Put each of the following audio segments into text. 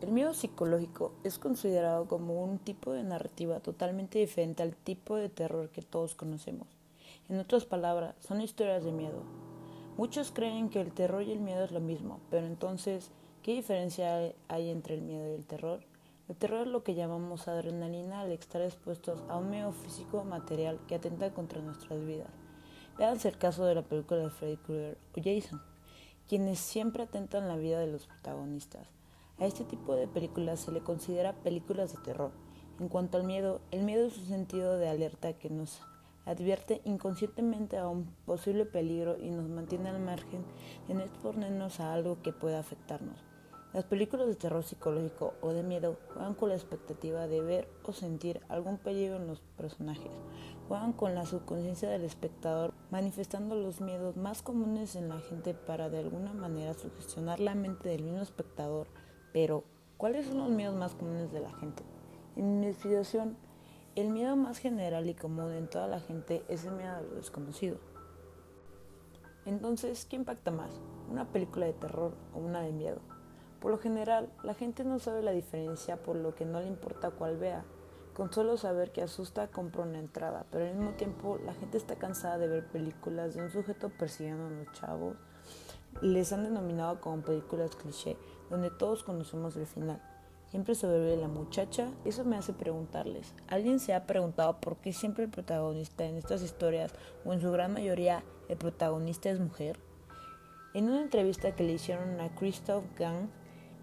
El miedo psicológico es considerado como un tipo de narrativa totalmente diferente al tipo de terror que todos conocemos. En otras palabras, son historias de miedo. Muchos creen que el terror y el miedo es lo mismo, pero entonces, ¿qué diferencia hay entre el miedo y el terror? El terror es lo que llamamos adrenalina al estar expuestos a un medio físico o material que atenta contra nuestras vidas. Véanse el caso de la película de Freddy Krueger o Jason, quienes siempre atentan la vida de los protagonistas. A este tipo de películas se le considera películas de terror. En cuanto al miedo, el miedo es un sentido de alerta que nos advierte inconscientemente a un posible peligro y nos mantiene al margen de no exponernos a algo que pueda afectarnos. Las películas de terror psicológico o de miedo juegan con la expectativa de ver o sentir algún peligro en los personajes. Juegan con la subconsciencia del espectador, manifestando los miedos más comunes en la gente para de alguna manera sugestionar la mente del mismo espectador. Pero, ¿cuáles son los miedos más comunes de la gente? En mi investigación, el miedo más general y común en toda la gente es el miedo a lo desconocido. Entonces, ¿qué impacta más? ¿Una película de terror o una de miedo? Por lo general, la gente no sabe la diferencia, por lo que no le importa cuál vea. Con solo saber que asusta, compra una entrada, pero al mismo tiempo la gente está cansada de ver películas de un sujeto persiguiendo a los chavos. Les han denominado como películas cliché, donde todos conocemos el final. Siempre sobrevive la muchacha. Eso me hace preguntarles, ¿alguien se ha preguntado por qué siempre el protagonista en estas historias, o en su gran mayoría, el protagonista es mujer? En una entrevista que le hicieron a Christoph Gans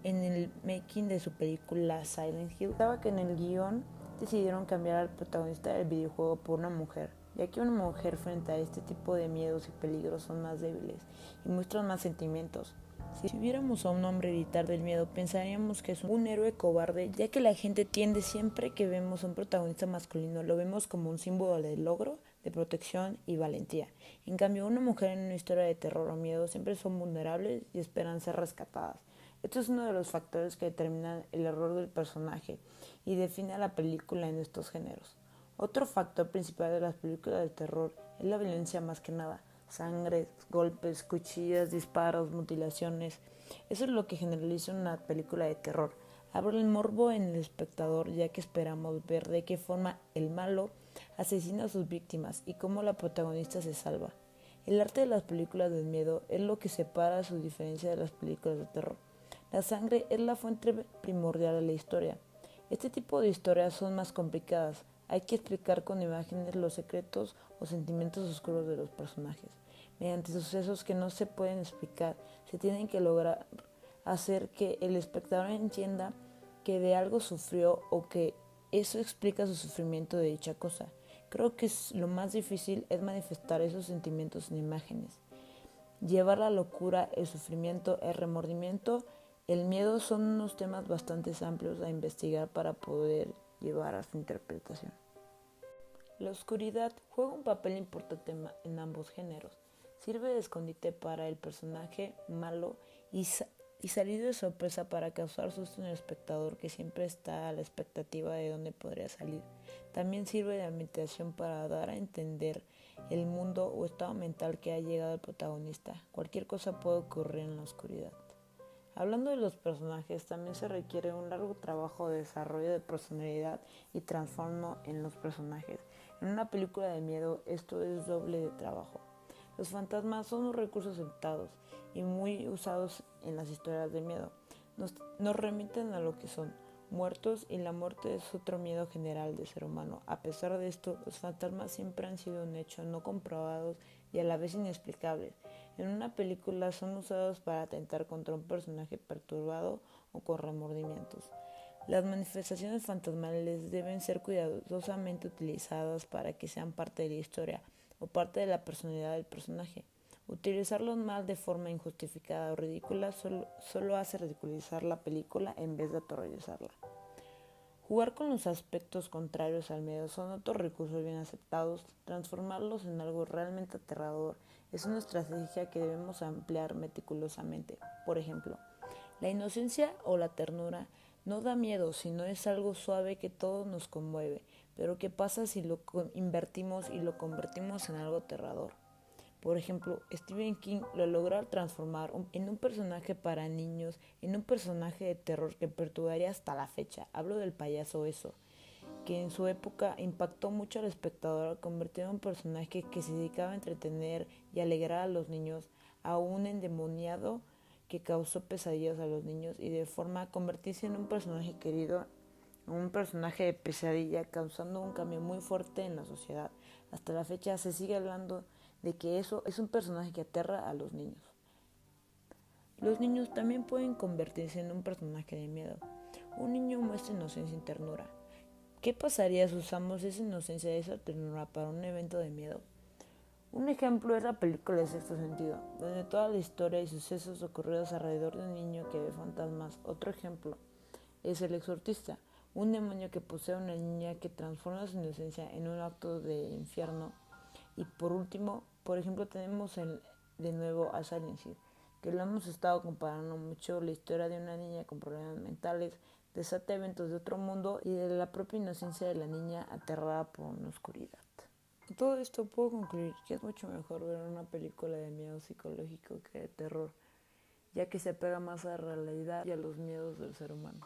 en el making de su película Silent Hill, estaba que en el guión decidieron cambiar al protagonista del videojuego por una mujer, ya que una mujer frente a este tipo de miedos y peligros son más débiles y muestran más sentimientos. Si viéramos a un hombre gritar del miedo, pensaríamos que es un héroe cobarde, ya que la gente tiende siempre que vemos a un protagonista masculino, lo vemos como un símbolo de logro, de protección y valentía. En cambio, una mujer en una historia de terror o miedo siempre son vulnerables y esperan ser rescatadas. Esto es uno de los factores que determinan el error del personaje y define a la película en estos géneros. Otro factor principal de las películas de terror es la violencia más que nada. Sangre, golpes, cuchillas, disparos, mutilaciones. Eso es lo que generaliza una película de terror. Abre el morbo en el espectador, ya que esperamos ver de qué forma el malo asesina a sus víctimas y cómo la protagonista se salva. El arte de las películas de miedo es lo que separa su diferencia de las películas de terror. La sangre es la fuente primordial de la historia. Este tipo de historias son más complicadas. Hay que explicar con imágenes los secretos o sentimientos oscuros de los personajes. Mediante sucesos que no se pueden explicar, se tienen que lograr hacer que el espectador entienda que de algo sufrió o que eso explica su sufrimiento de dicha cosa. Creo que lo más difícil es manifestar esos sentimientos en imágenes. Llevar la locura, el sufrimiento, el remordimiento, el miedo son unos temas bastante amplios a investigar para poder llevar a su interpretación. La oscuridad juega un papel importante en ambos géneros. Sirve de escondite para el personaje malo y salir de sorpresa para causar susto en el espectador, que siempre está a la expectativa de dónde podría salir. También sirve de ambientación para dar a entender el mundo o estado mental que ha llegado el protagonista. Cualquier cosa puede ocurrir en la oscuridad. Hablando de los personajes, también se requiere un largo trabajo de desarrollo de personalidad y transformo en los personajes. En una película de miedo esto es doble de trabajo. Los fantasmas son unos recursos aceptados y muy usados en las historias de miedo. Nos remiten a lo que son muertos, y la muerte es otro miedo general del ser humano. A pesar de esto, los fantasmas siempre han sido un hecho no comprobado y a la vez inexplicable. En una película son usados para atentar contra un personaje perturbado o con remordimientos. Las manifestaciones fantasmales deben ser cuidadosamente utilizadas para que sean parte de la historia o parte de la personalidad del personaje. Utilizarlos mal de forma injustificada o ridícula solo hace ridiculizar la película en vez de aterrorizarla. Jugar con los aspectos contrarios al miedo son otros recursos bien aceptados. Transformarlos en algo realmente aterrador es una estrategia que debemos ampliar meticulosamente. Por ejemplo, la inocencia o la ternura no da miedo, sino es algo suave que todo nos conmueve. Pero ¿qué pasa si lo invertimos y lo convertimos en algo aterrador? Por ejemplo, Stephen King lo logró al transformar en un personaje para niños, en un personaje de terror que perturbaría hasta la fecha. Hablo del payaso Eso, que en su época impactó mucho al espectador al convertir en un personaje que se dedicaba a entretener y alegrar a los niños, a un endemoniado que causó pesadillas a los niños y de forma a convertirse en un personaje querido, en un personaje de pesadilla, causando un cambio muy fuerte en la sociedad. Hasta la fecha se sigue hablando de que Eso es un personaje que aterra a los niños. Los niños también pueden convertirse en un personaje de miedo. Un niño muestra inocencia y ternura. ¿Qué pasaría si usamos esa inocencia y esa ternura para un evento de miedo? Un ejemplo es la película de Sexto Sentido, donde toda la historia y sucesos ocurridos alrededor de un niño que ve fantasmas. Otro ejemplo es El Exorcista, un demonio que posee a una niña que transforma su inocencia en un acto de infierno. Y por último, por ejemplo, tenemos de nuevo a Silent Hill, que lo hemos estado comparando mucho, la historia de una niña con problemas mentales, desata eventos de otro mundo y de la propia inocencia de la niña aterrada por una oscuridad. Todo esto puedo concluir que es mucho mejor ver una película de miedo psicológico que de terror, ya que se apega más a la realidad y a los miedos del ser humano.